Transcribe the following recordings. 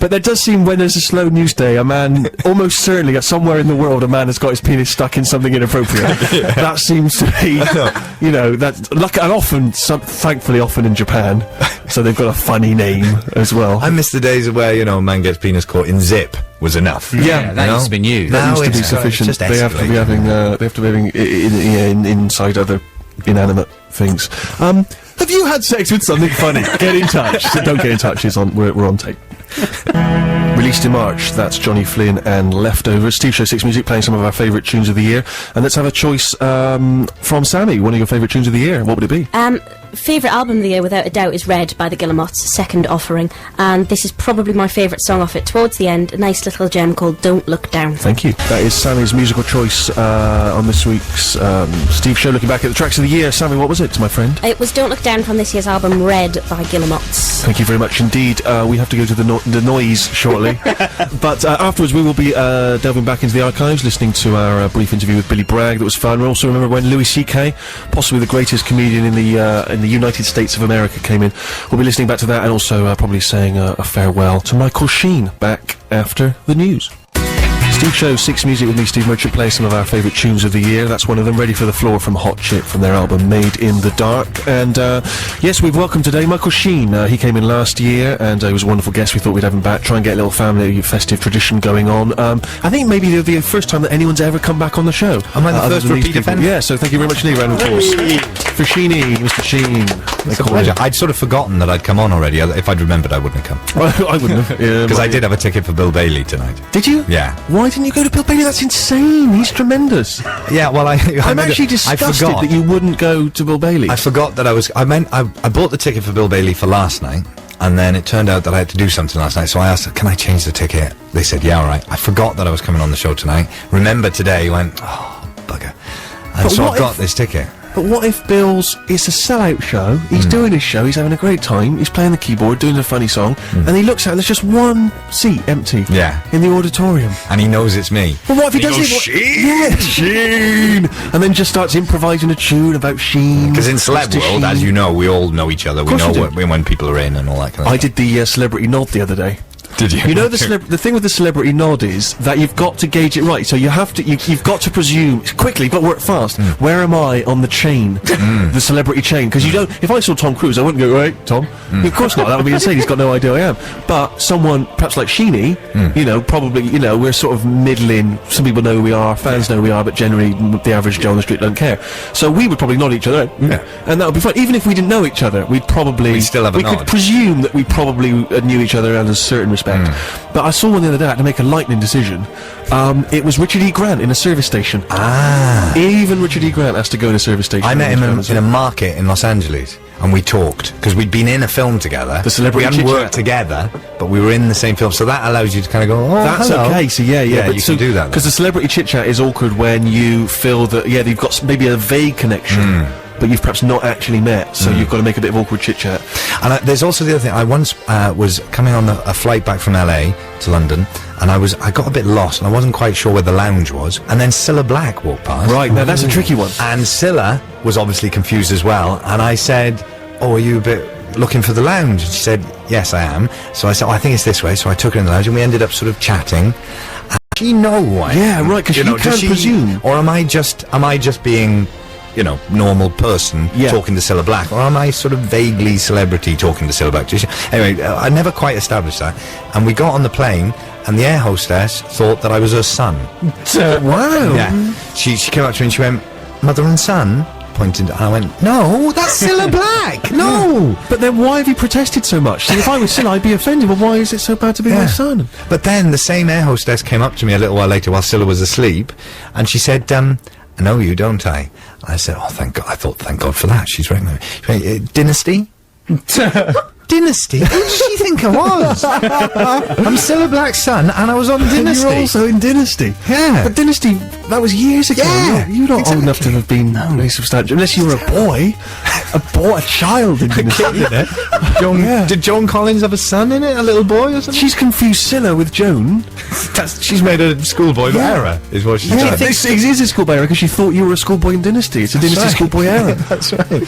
But there does seem, when there's a slow news day, a man, almost certainly, somewhere in the world, a man has got his penis stuck in something inappropriate. That seems to be, you know, that's like, and often, thankfully, often in Japan. So they've got a funny name as well. I miss the days where, you know, a man gets penis caught in zip was enough. Yeah, that used to be new. That Now used to be it's, sufficient. just They have to be having, inside other inanimate things. Have you had sex with something funny? Get in touch. Don't get in touch. We're on tape. Released in March, that's Johnny Flynn and Leftovers. Steve Show 6 Music, playing some of our favourite tunes of the year. And let's have a choice from Sammy, one of your favourite tunes of the year. What would it be? Favourite album of the year, without a doubt, is Red by the Guillemots, Second Offering. And this is probably my favourite song off it. Towards the end, a nice little gem called Don't Look Down. Thank you. That is Sammy's musical choice on this week's Steve Show. Looking back at the tracks of the year, Sammy, what was it, my friend? It was Don't Look Down from this year's album Red by Guillemots. Thank you very much indeed. We have to go to the noise shortly. But afterwards we will be delving back into the archives, listening to our brief interview with Billy Bragg. That was fun. We also remember when Louis C.K., possibly the greatest comedian in the United States of America, came in. We'll be listening back to that and also probably saying a farewell to Michael Sheen back after the news. Steve Show 6 Music with me, Steve Merchant, playing some of our favourite tunes of the year. That's one of them, Ready for the Floor from Hot Chip from their album Made in the Dark. And yes, we've welcomed today Michael Sheen. He came in last year and he was a wonderful guest. We thought we'd have him back, try and get a little family festive tradition going on. I think maybe it'll be the first time that anyone's ever come back on the show. Am I the first repeat offender? Yeah, so thank you very much indeed. Round of applause for Sheeny, Mr. Sheen. It's a pleasure. I'd sort of forgotten that I'd come on already. If I'd remembered, I wouldn't have come. Well, I wouldn't have. Because I did have a ticket for Bill Bailey tonight. Did you? Yeah. Why didn't you go to Bill Bailey? That's insane. He's tremendous. Yeah, well, I'm actually disgusted that you wouldn't go to Bill Bailey. I forgot that I bought the ticket for Bill Bailey for last night, and then it turned out that I had to do something last night, so I asked, can I change the ticket? They said, yeah, alright. I forgot that I was coming on the show tonight. Remember today, went, oh, bugger. And so I've got this ticket. But what if it's a sellout show, he's doing his show, he's having a great time, he's playing the keyboard, doing a funny song, and he looks out and there's just one seat empty. Yeah. In the auditorium. And he knows it's me. Well, what if he does it? Sheen! Yeah, Sheen! And then just starts improvising a tune about Sheen. Because in Celeb World, as you know, we all know each other. We know when people are in and all that kind of stuff. I did the celebrity nod the other day. Did you? You know the thing with the celebrity nod is that you've got to gauge it right. So you have to you've got to presume quickly, but work fast. Where am I on the chain, the celebrity chain? Because you don't. If I saw Tom Cruise, I wouldn't go, "Right, Tom." Of course not. That would be insane. He's got no idea who I am. But someone, perhaps like Sheeny, you know, probably, you know, we're sort of middling. Some people know who we are, fans know who we are, but generally the average Joe on the street don't care. So we would probably nod each other, and that would be fine. Even if we didn't know each other, we'd still have a nod. We could presume that we probably knew each other in a certain respect. But I saw one the other day. I had to make a lightning decision. It was Richard E. Grant in a service station. Even Richard E. Grant has to go in a service station. I met him in a market in Los Angeles, and we talked because we'd been in a film together. The Celebrity We hadn't worked together, but we were in the same film, so that allows you to kind of go, "Oh, that's hello." okay." So yeah, but you can do that because the celebrity chit chat is awkward when you feel that they've got maybe a vague connection. But you've perhaps not actually met, so you've got to make a bit of awkward chit-chat. And there's also the other thing. I once was coming on a flight back from LA to London, and I got a bit lost, and I wasn't quite sure where the lounge was, and then Cilla Black walked past. Right, now that's a tricky one. And Cilla was obviously confused as well, and I said, "Oh, are you a bit looking for the lounge?" And she said, "Yes, I am." So I said, "Oh, I think it's this way," so I took her in the lounge, and we ended up sort of chatting. Does she know who I am? Yeah, right, because you can't presume. Or am I just being, you know, normal person talking to Cilla Black, or am I sort of vaguely celebrity talking to Cilla Black? Anyway, I never quite established that, and we got on the plane, and the air hostess thought that I was her son. Wow. Yeah. She came up to me and she went, "Mother and son?" Pointed, and I went, "No, that's Cilla Black. No." But then why have you protested so much? See, if I was Cilla, I'd be offended. Well, why is it so bad to be my son? But then the same air hostess came up to me a little while later while Cilla was asleep, and she said, "I know you, don't I?" I said, "Oh, thank God." I thought, thank God for that. She's right. Dynasty? Dynasty? Who did she think I was? I'm Cilla Black's son, and I was on Dynasty. You're also in Dynasty. Yeah. But Dynasty, that was years ago. Yeah. You're not old enough to have been very substantial, unless you were a boy. A child in Dynasty. Did Joan Collins have a son in it? A little boy or something? She's confused Cilla with Joan. She's made a schoolboy error, is what she's done. It is a schoolboy error because she thought you were a schoolboy in Dynasty. It's a Dynasty schoolboy error. That's right.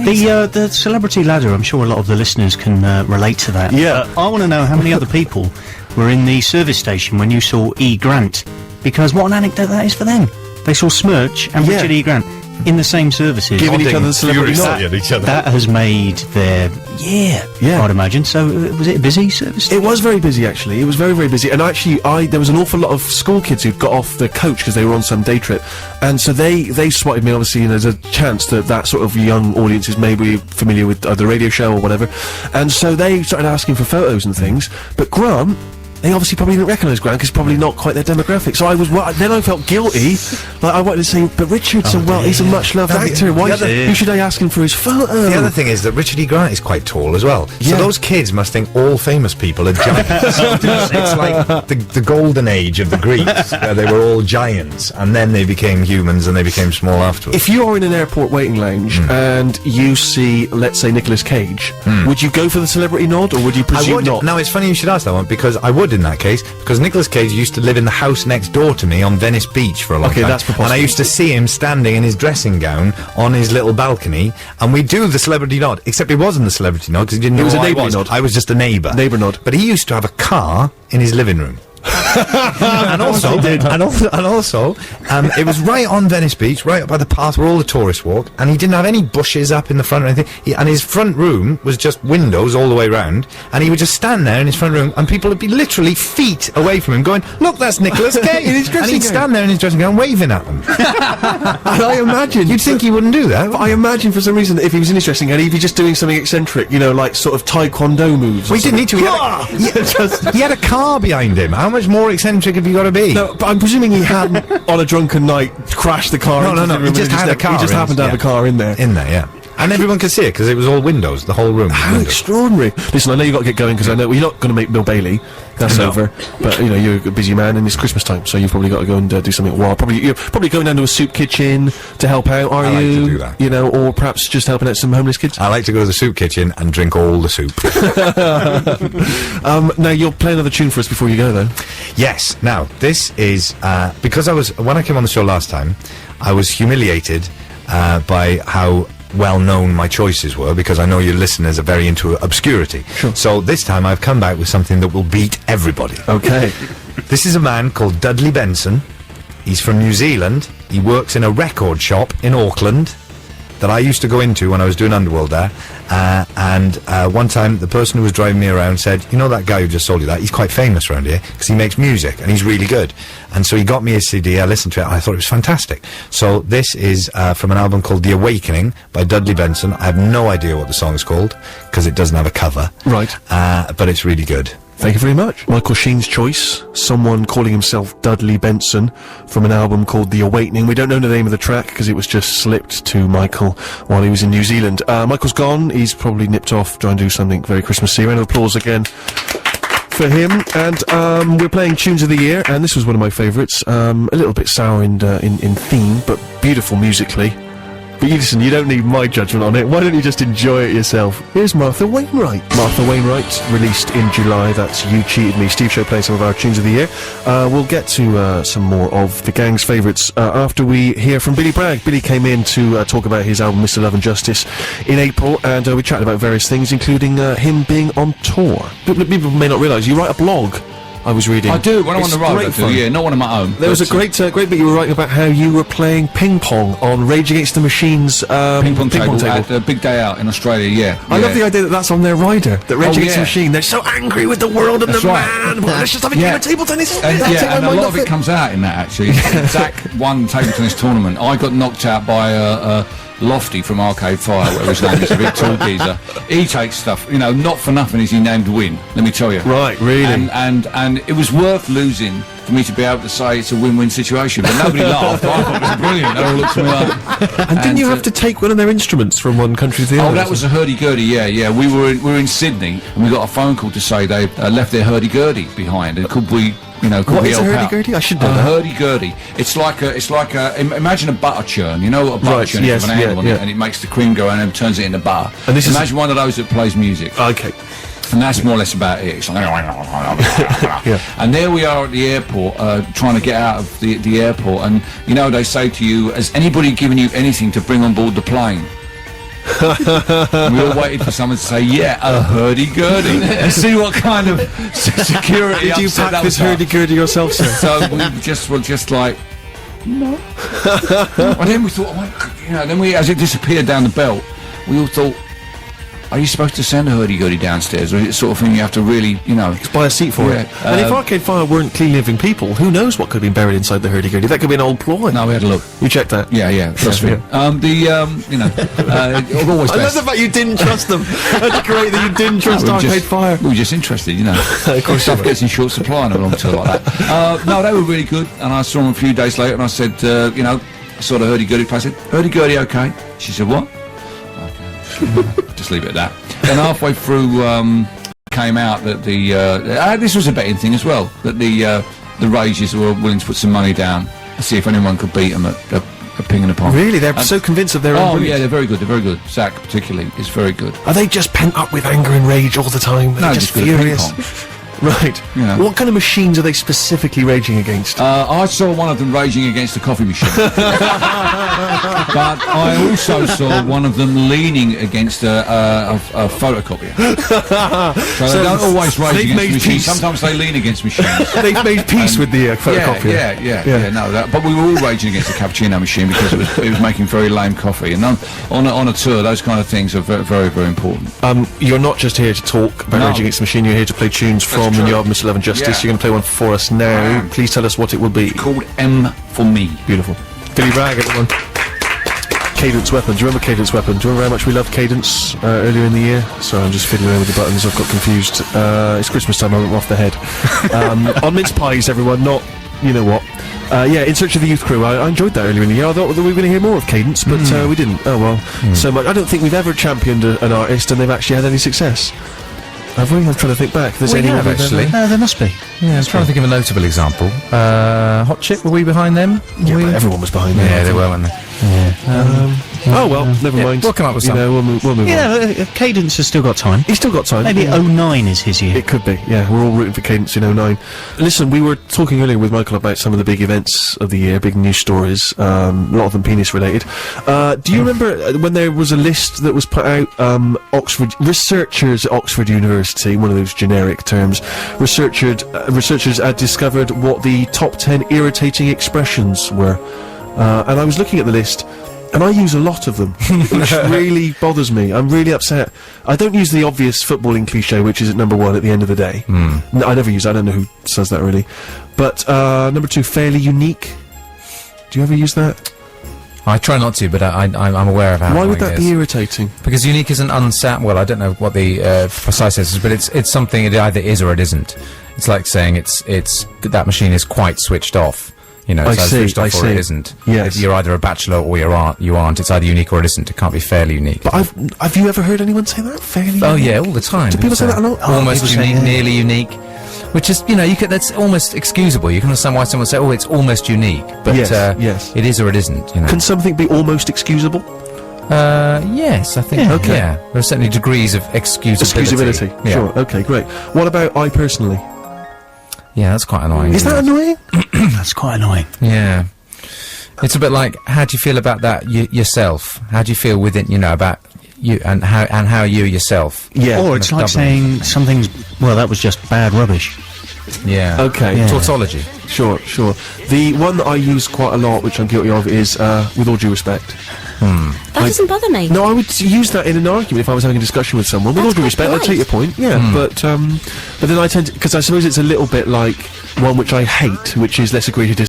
The celebrity ladder, I'm sure a lot of the listeners can relate to that. Yeah. I want to know how many other people were in the service station when you saw E. Grant, because what an anecdote that is for them. They saw Smirch and Yeah. Richard E. Grant in the same services. Giving each other the celebrity nod. at each other. That has made their Yeah. I'd imagine. So was it a busy service? It was very busy, actually. It was very, very busy. And actually, there was an awful lot of school kids who got off the coach because they were on some day trip. And so they spotted me, obviously, and there's a chance that sort of young audience is maybe familiar with the radio show or whatever. And so they started asking for photos and things. But Grant, they obviously probably didn't recognise Grant because probably not quite their demographic. So then I felt guilty. Like I wanted to say, but Richard's he's a much loved actor. Who should I ask him for his photo? The other thing is that Richard E. Grant is quite tall as well. Yeah. So those kids must think all famous people are giants. It's like the golden age of the Greeks, where they were all giants, and then they became humans and they became small afterwards. If you are in an airport waiting lounge and you see, let's say, Nicolas Cage, would you go for the celebrity nod or would you presume not? Now, it's funny you should ask that one, because I would in that case, because Nicolas Cage used to live in the house next door to me on Venice Beach for a long time. that's preposterous. And I used to see him standing in his dressing gown on his little balcony, and we'd do the celebrity nod, except it wasn't the celebrity nod, because he didn't know was a who I neighbourly was. nod. I was just a neighbour. Neighbour nod. But he used to have a car in his living room. and also, it was right on Venice Beach, right up by the path where all the tourists walk, and he didn't have any bushes up in the front or anything. And his front room was just windows all the way round, and he would just stand there in his front room, and people would be literally feet away from him, going, "Look, that's Nicolas Cage," In his dressing and he'd gown. stand there in his dressing gown, waving at them. And I imagine You'd think he wouldn't do that. But I imagine for some reason that if he was in his dressing gown, he'd be just doing something eccentric, like sort of taekwondo moves. Well, he didn't need to. He had a car behind him. How much more eccentric have you got to be? No, but I'm presuming he hadn't, on a drunken night, crashed the car. No, into no, the no, room he and just had a car He just in- happened to have yeah. a car in there. In there, yeah. And everyone could see it because it was all windows, the whole room. was How windows. extraordinary. Listen, I know you've got to get going because I know you're not going to make Bill Bailey. That's No. over. But, you're a busy man and it's Christmas time, so you've probably got to go and do something wild. You're probably going down to a soup kitchen to help out, are I like you? to do that. Or perhaps just helping out some homeless kids. I like to go to the soup kitchen and drink all the soup. Now, you'll play another tune for us before you go, though. Yes. Now, this is because when I came on the show last time, I was humiliated by how well known my choices were, because I know your listeners are very into obscurity. Sure. So this time I've come back with something that will beat everybody. Okay. This is a man called Dudley Benson. He's from New Zealand. He works in a record shop in Auckland that I used to go into when I was doing Underworld there. And one time the person who was driving me around said, "You know that guy who just sold you that? He's quite famous around here because he makes music and he's really good." And so he got me a CD. I listened to it and I thought it was fantastic. So this is from an album called The Awakening by Dudley Benson. I have no idea what the song's called because it doesn't have a cover. Right. But it's really good. Thank you very much. Michael Sheen's choice, someone calling himself Dudley Benson, from an album called The Awakening. We don't know the name of the track because it was just slipped to Michael while he was in New Zealand. Michael's gone. He's probably nipped off trying to do something very Christmassy. Round of applause again for him. And we're playing Tunes of the Year, and this was one of my favourites. A little bit sour in theme, but beautiful musically. But you don't need my judgment on it. Why don't you just enjoy it yourself? Here's Martha Wainwright. Martha Wainwright, released in July. That's You Cheated Me. Steve Show playing some of our Tunes of the Year. We'll get to some more of the gang's favourites after we hear from Billy Bragg. Billy came in to talk about his album Mr. Love and Justice in April, and we chatted about various things, including him being on tour. People may not realise, you write a blog. I was reading. I do, when I'm on It's the road, great I do, fun. yeah, not one of my own. There was a great bit you were writing about how you were playing ping pong on Rage Against the Machine's ping pong table at the Big Day Out in Australia, yeah. I love the idea that that's on their rider, that Rage Oh, Against the yeah. Machine. They're so angry with the world and That's the right. man. Well, let's just have a game Yeah. of table tennis. And, That'll take yeah, my and a mind lot off of it comes out in that, actually. Zach won table tennis tournament. I got knocked out by Lofty from Arcade Fire, whatever his name is, a big tall geezer. He takes stuff, not for nothing is he named Win, let me tell you. Right, really? And it was worth losing for me to be able to say it's a win-win situation, but nobody laughed. I thought it was brilliant. They all looked at me like... And didn't you have to take one of their instruments from one country to the other? Oh, that was a hurdy-gurdy, yeah. We were in Sydney, and we got a phone call to say they left their hurdy-gurdy behind, and could we... could What we is a help out? hurdy-gurdy? I should know A that. hurdy-gurdy. It's like a. Imagine a butter churn. You know what a butter Right, churn yes, is with an handle on yeah. it, and it makes the cream go around and turns it into butter. And this is- imagine one of those that plays music, Okay. and that's more or less about it. It's like, Yeah. And there we are at the airport, trying to get out of the airport, and they say to you, "Has anybody given you anything to bring on board the plane?" We all waited for someone to say, yeah, a hurdy-gurdy, and see what kind of security Did you upset pack that this was like. hurdy-gurdy yourself, sir? So we were just like, no. And then we thought, then we, as it disappeared down the belt, we all thought, are you supposed to send a hurdy-gurdy downstairs, or is it the sort of thing you have to really, Buy a seat for it. And if Arcade Fire weren't clean living people, who knows what could have been buried inside the hurdy-gurdy? That could be an old ploy. No, we had a look. You checked that? Yeah, trust me. Always I love best. the fact you didn't trust them. That's great that you didn't trust Arcade Fire. We were just interested, Of course, Stuff gets in short supply on a long tour like that. No, they were really good, and I saw them a few days later, and I said, I saw the hurdy-gurdy place. I said, hurdy-gurdy, okay? She said, what? Okay. Just leave it at that. Then halfway through, came out that this was a betting thing as well, that the Rages were willing to put some money down to see if anyone could beat them at Ping and a Pong. Really? They're so convinced of their own brilliance. Yeah, they're very good. They're very good. Zach, particularly, is very good. Are they just pent up with anger and rage all the time? No, They're just good at ping furious. pong. Right. What kind of machines are they specifically raging against? I saw one of them raging against a coffee machine. But I also saw one of them leaning against a photocopier. So they don't always rage against machines. Peace. Sometimes they lean against machines. They've made peace with the photocopier. Yeah. But we were all raging against the cappuccino machine because it was making very lame coffee. And on a tour, those kind of things are very, very, very important. You're not just here to talk about Rage Against the Machine, you're here to play tunes from the new album, Mr. Love and Justice. Yeah. You're going to play one for us now. Please tell us what it will be. It's called M for Me. Beautiful. Billy Bragg, everyone. Cadence Weapon. Do you remember Cadence Weapon? Do you remember how much we loved Cadence earlier in the year? Sorry, I'm just fiddling around with the buttons. I've got confused. It's Christmas time. I went off the head. On mince pies, everyone. Not, you know what. In Search of the Youth Crew. I enjoyed that earlier in the year. I thought that we were going to hear more of Cadence, but we didn't. Oh well. So much. I don't think we've ever championed an artist and they've actually had any success. Have we? I'm trying to think back. There's We anyone have, we've actually. ever- There must be. Yeah, I was trying to think of a notable example. Hot Chip, were we behind them? Yeah, but everyone was behind them. Yeah, they were, weren't they? Oh well, never mind. we'll come up with You know, we'll move on. Cadence has still got time. He's still got time. Maybe Yeah. 09 is his year. It could be, yeah. We're all rooting for Cadence in 09. Listen, we were talking earlier with Michael about some of the big events of the year, big news stories, a lot of them penis related. Do you remember when there was a list that was put out, Oxford, researchers at Oxford University, one of those generic terms, researchers had discovered what the top 10 irritating expressions were. And I was looking at the list, and I use a lot of them, which really bothers me. I'm really upset. I don't use the obvious footballing cliche, which is at number 1 at the end of the day. No, I never use that. I don't know who says that, really. But, number 2, fairly unique. Do you ever use that? I try not to, but I'm aware of how. Why would annoying that it be is. irritating? Because unique is an well, I don't know what the precise is, but it's something it either is or it isn't. It's like saying it's that machine is quite switched off. You know, it's either switched off or it isn't. Yes. You're either a bachelor or you aren't. It's either unique or it isn't. It can't be fairly unique. But have you ever heard anyone say that? Fairly Oh unique? yeah, all the time. Do people say that a lot? Almost people say, unique, yeah. nearly unique. Which is, that's almost excusable. You can understand why someone would say, "Oh, it's almost unique," but Yes. it is or it isn't. You know. Can something be almost excusable? Yes, I think. Yeah. Okay. Yeah, there are certainly degrees of excusability. Excusability. Yeah. Sure. Okay, great. What about I personally? Yeah, that's quite annoying. Is that annoying? That's quite annoying. Yeah. It's a bit like, how do you feel about that yourself? How do you feel with it, about you and how you yourself? Yeah. Or it's like doubling. saying something's, well, that was just bad rubbish. Yeah. Okay. Yeah. Tautology. Sure. The one that I use quite a lot, which I'm guilty of, is with all due respect. That doesn't bother me. No, I would use that in an argument if I was having a discussion with someone. With all That's due quite respect, I polite. take your point. Yeah, but then I tend to, because I suppose it's a little bit like one which I hate, which is let's agree to